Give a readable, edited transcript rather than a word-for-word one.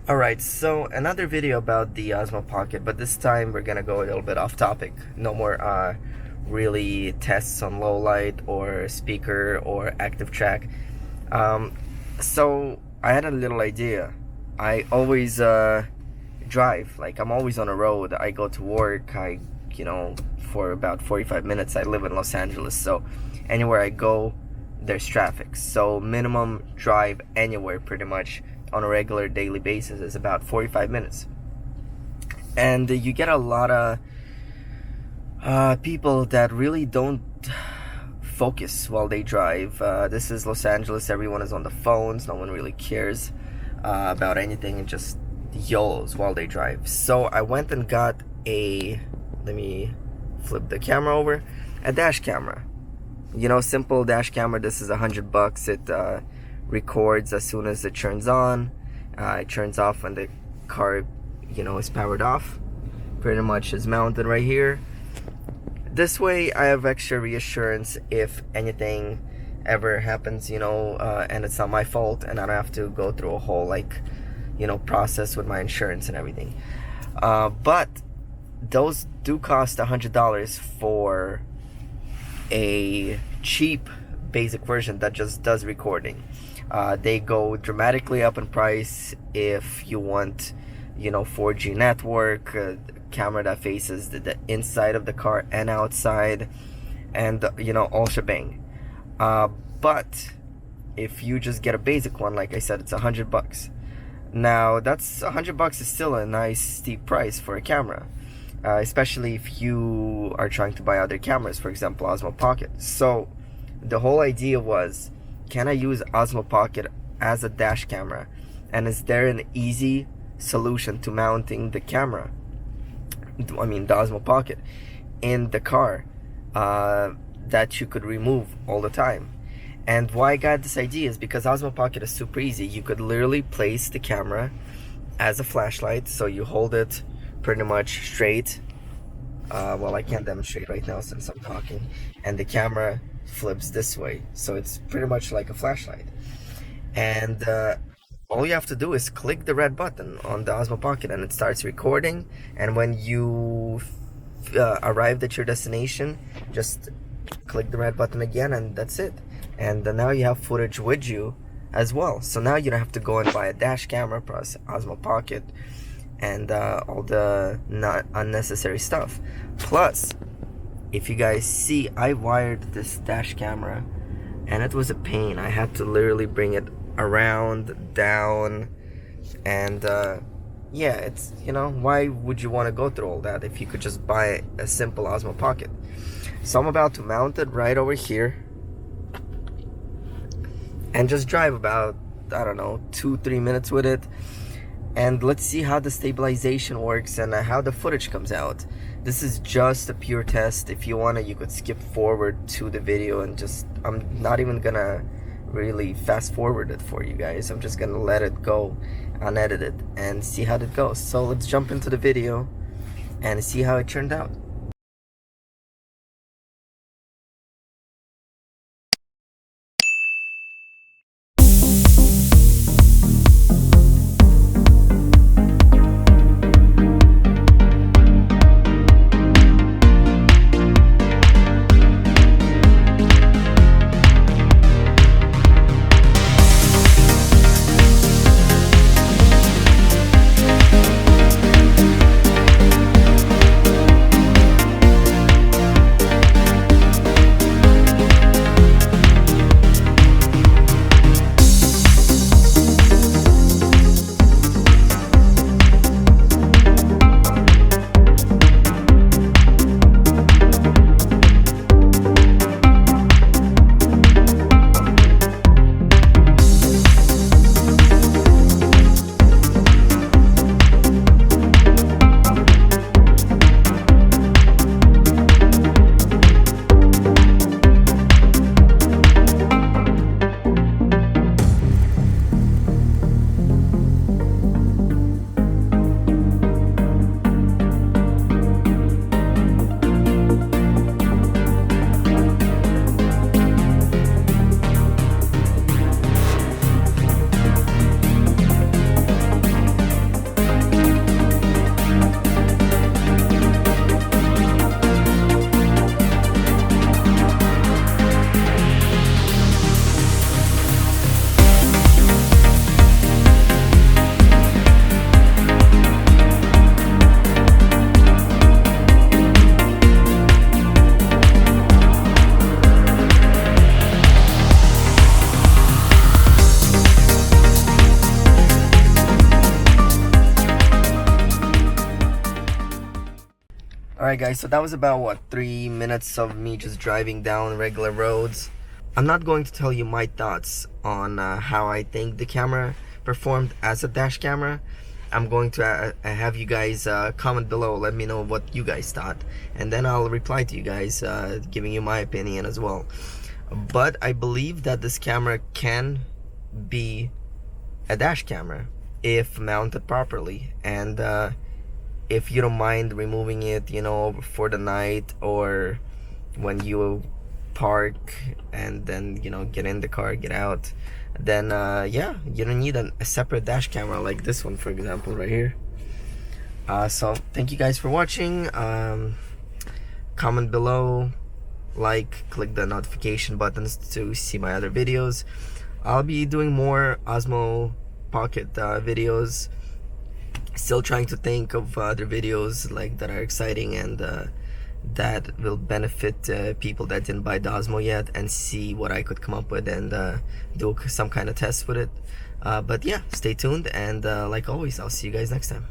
Alright, so another video about the Osmo Pocket, but this time we're gonna go a little bit off topic. No more really tests on low light or speaker or active track. Um, so I had a little idea. I always drive, like I'm always on the road. I go to work, for about 45 minutes. I live in Los Angeles, so anywhere I go, there's traffic. So minimum drive anywhere pretty much on a regular daily basis is about 45 minutes. And you get a lot of people that really don't focus while they drive. This is Los Angeles. Everyone is on the phones. No one really cares about anything and just YOLOs while they drive. So I went and got let me flip the camera over, a dash camera. Simple dash camera. This is $100. It records as soon as it turns on. It turns off when the car, is powered off. Pretty much is mounted right here. This way I have extra reassurance if anything ever happens, and it's not my fault, and I don't have to go through a whole process with my insurance and everything. But those do cost $100 for a cheap basic version that just does recording. They go dramatically up in price if you want 4G network, camera that faces the inside of the car and outside, and all shebang. But if you just get a basic one, like I said, it's $100. Now that's $100 is still a nice steep price for a camera, especially if you are trying to buy other cameras, for example Osmo Pocket. So the whole idea was, can I use Osmo Pocket as a dash camera, and is there an easy solution to mounting the camera, the Osmo Pocket, in the car that you could remove all the time? And why I got this idea is because Osmo Pocket is super easy. You could literally place the camera as a flashlight, so you hold it pretty much straight. Well, I can't demonstrate right now since I'm talking, and the camera flips this way, so it's pretty much like a flashlight. And all you have to do is click the red button on the Osmo Pocket and it starts recording. And when you arrived at your destination, just click the red button again, and that's it. And now you have footage with you as well, so now you don't have to go and buy a dash camera plus Osmo Pocket and all the not unnecessary stuff. Plus, if you guys see, I wired this dash camera and it was a pain. I had to literally bring it around, down, and yeah, it's, why would you want to go through all that if you could just buy a simple Osmo Pocket? So I'm about to mount it right over here and just drive about, I don't know, 2-3 minutes with it, and let's see how the stabilization works and how the footage comes out. This is just a pure test. If you want to, you could skip forward to the video and just, I'm not even gonna really fast forward it for you guys. I'm just gonna let it go unedited and see how it goes. So let's jump into the video and see how it turned out. Alright guys, so that was about what, 3 minutes of me just driving down regular roads. I'm not going to tell you my thoughts on how I think the camera performed as a dash camera. I'm going to have you guys comment below, let me know what you guys thought, and then I'll reply to you guys giving you my opinion as well. But I believe that this camera can be a dash camera if mounted properly, and if you don't mind removing it, you know, for the night or when you park and then, you know, get in the car, get out, then yeah, you don't need a separate dash camera like this one, for example, right here. So thank you guys for watching. Comment below, like, click the notification buttons to see my other videos. I'll be doing more Osmo Pocket videos. Still trying to think of other videos like that are exciting and that will benefit people that didn't buy the Osmo yet, and see what I could come up with and do some kind of test with it. But yeah, stay tuned, and like always, I'll see you guys next time.